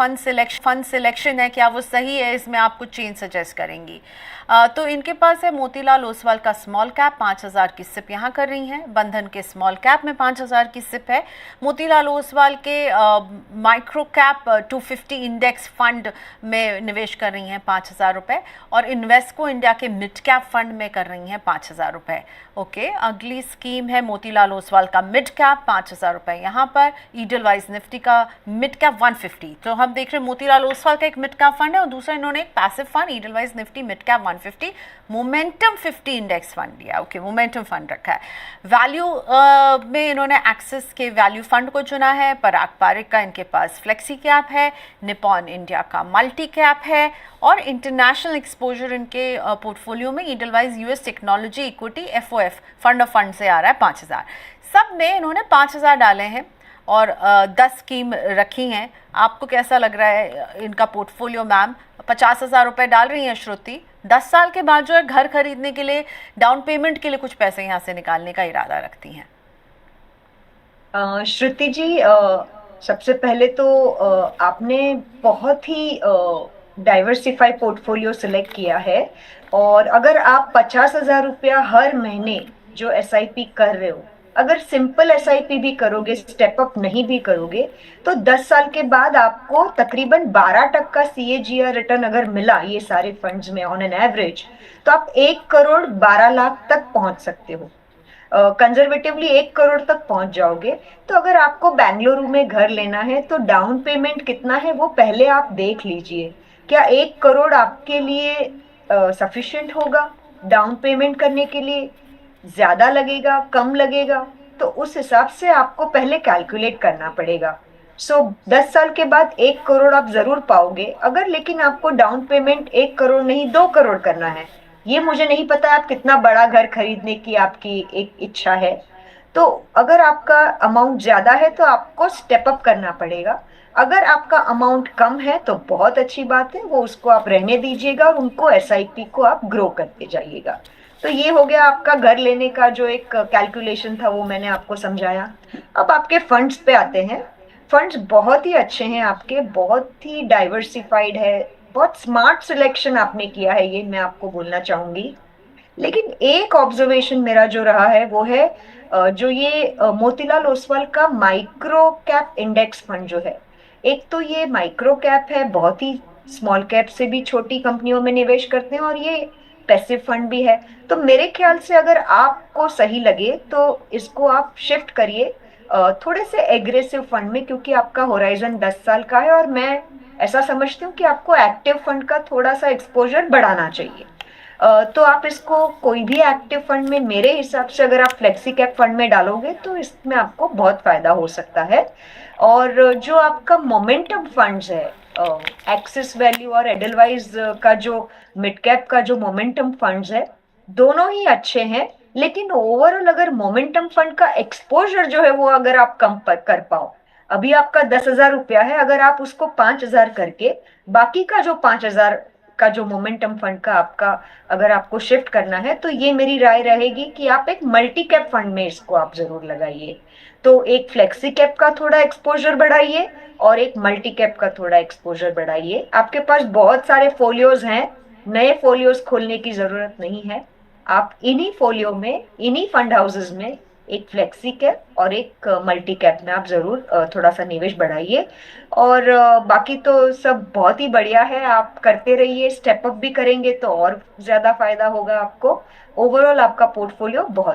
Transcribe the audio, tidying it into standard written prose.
Fund selection है क्या वो सही है, इसमें आप कुछ चेंज सजेस्ट करेंगी। तो इनके पास है मोतीलाल ओसवाल का स्मॉल कैप 5,000 की सिप यहाँ कर रही हैं, बंधन के स्मॉल कैप में 5,000 की सिप है, मोतीलाल ओसवाल के माइक्रो कैप 250 इंडेक्स फंड में निवेश कर रही हैं 5,000 रुपये, और इन्वेस्को इंडिया के मिड कैप फंड में कर रही हैं 5,000 रुपये। ओके, अगली स्कीम है मोतीलाल ओसवाल का मिड कैप 5,000 रुपये यहाँ पर, ईडलवाइज निफ्टी का मिड कैप 150। तो हम देख रहे हैं मोतीलाल ओसवाल का एक मिड कैप फंड है और दूसरा इन्होंने एक passive fund Edelweiss Nifty mid cap 150 momentum 50 index fund दिया। ओके, मोमेंटम फंड रखा है। वैल्यू में इन्होंने एक्सिस के वैल्यू फंड को चुना है, पराग पारिक का इनके पास फ्लेक्सी कैप है, निपॉन इंडिया का मल्टी कैप है, और इंटरनेशनल एक्सपोजर इनके पोर्टफोलियो में Edelweiss US technology equity FOF fund of fund से आ रहा है 5,000। सब में इन्होंने 5,000 डाले हैं और 10 स्कीम रखी हैं। आपको कैसा लग रहा है इनका पोर्टफोलियो मैम? 50,000 रुपये डाल रही हैं श्रुति, 10 साल के बाद जो है घर खरीदने के लिए, डाउन पेमेंट के लिए कुछ पैसे यहाँ से निकालने का इरादा रखती हैं। श्रुति जी, सबसे पहले तो आपने बहुत ही डाइवर्सिफाई पोर्टफोलियो सिलेक्ट किया है, और अगर आप 50,000 रुपया हर महीने जो एसआईपी कर रहे हो, अगर सिंपल एसआईपी भी करोगे, स्टेप अप नहीं भी करोगे, तो 10 साल के बाद आपको तकरीबन 12% सीएजीआर रिटर्न अगर मिला ये सारे फंड्स में ऑन एन एवरेज, तो आप 1,12,00,000 तक पहुंच सकते हो। कंजर्वेटिवली 1 करोड़ तक पहुंच जाओगे। तो अगर आपको बेंगलुरु में घर लेना है तो डाउन पेमेंट कितना है वो पहले आप देख लीजिए। क्या 1 करोड़ आपके लिए सफिशिएंट होगा डाउन पेमेंट करने के लिए? ज्यादा लगेगा, कम लगेगा? तो उस हिसाब से आपको पहले कैलकुलेट करना पड़ेगा। 10 साल के बाद 1 करोड़ आप जरूर पाओगे अगर, लेकिन आपको डाउन पेमेंट 1 करोड़ नहीं 2 करोड़ करना है। ये मुझे नहीं पता आप कितना बड़ा घर खरीदने की आपकी एक इच्छा है। तो अगर आपका अमाउंट ज्यादा है तो आपको स्टेप अप करना पड़ेगा। अगर आपका अमाउंट कम है तो बहुत अच्छी बात है, वो उसको आप रहने दीजिएगा और उनको एसआईपी को आप ग्रो करते जाइएगा। तो ये हो गया आपका घर लेने का जो एक कैलकुलेशन था, वो मैंने आपको समझाया। अब आपके फंड्स पे आते हैं। फंड्स बहुत ही अच्छे हैं आपके, बहुत ही डाइवर्सिफाइड है, बहुत स्मार्ट सिलेक्शन आपने किया है, ये मैं आपको बोलना चाहूंगी। लेकिन एक ऑब्जर्वेशन मेरा जो रहा है वो है जो ये मोतीलाल ओसवाल का माइक्रो कैप इंडेक्स फंड जो है, एक तो ये माइक्रो कैप है, बहुत ही स्मॉल कैप से भी छोटी कंपनियों में निवेश करते हैं, और ये पैसिव फंड भी है। तो मेरे ख्याल से अगर आपको सही लगे तो इसको आप शिफ्ट करिए थोड़े से एग्रेसिव फंड में, क्योंकि आपका होराइजन 10 साल का है और मैं ऐसा समझती हूँ कि आपको एक्टिव फंड का थोड़ा सा एक्सपोजर बढ़ाना चाहिए। तो आप इसको कोई भी एक्टिव फंड में, मेरे हिसाब से अगर आप फ्लेक्सी कैप फंड में डालोगे तो इसमें आपको बहुत फायदा हो सकता है। और जो आपका मोमेंटम फंड्स है, एक्सिस वैल्यू और एडलवाइज का जो मिड कैप का जो मोमेंटम फंड्स है, दोनों ही अच्छे हैं। लेकिन ओवरऑल अगर मोमेंटम फंड का एक्सपोजर जो है वो अगर आप कम कर पाओ, अभी आपका 10,000 रुपया है, अगर आप उसको 5,000 करके बाकी का जो 5,000 का जो मोमेंटम फंड का आपका अगर आपको शिफ्ट करना है, तो ये मेरी राय रहेगी कि आप एक मल्टी कैप फंड में इसको आप जरूर लगाइए। तो एक फ्लेक्सी कैप का थोड़ा एक्सपोजर बढ़ाइए और एक मल्टी कैप का थोड़ा एक्सपोजर बढ़ाइए। आपके पास बहुत सारे फोलियोज हैं, नए फोलियोज खोलने की जरूरत नहीं है। आप इन्हीं फोलियो में, इन्हीं फंड हाउसेज में एक फ्लेक्सी कैप और एक मल्टी कैप में आप जरूर थोड़ा सा निवेश बढ़ाइए। और बाकी तो सब बहुत ही बढ़िया है, आप करते रहिए, स्टेप अप भी करेंगे तो और ज्यादा फायदा होगा आपको। ओवरऑल आपका पोर्टफोलियो बहुत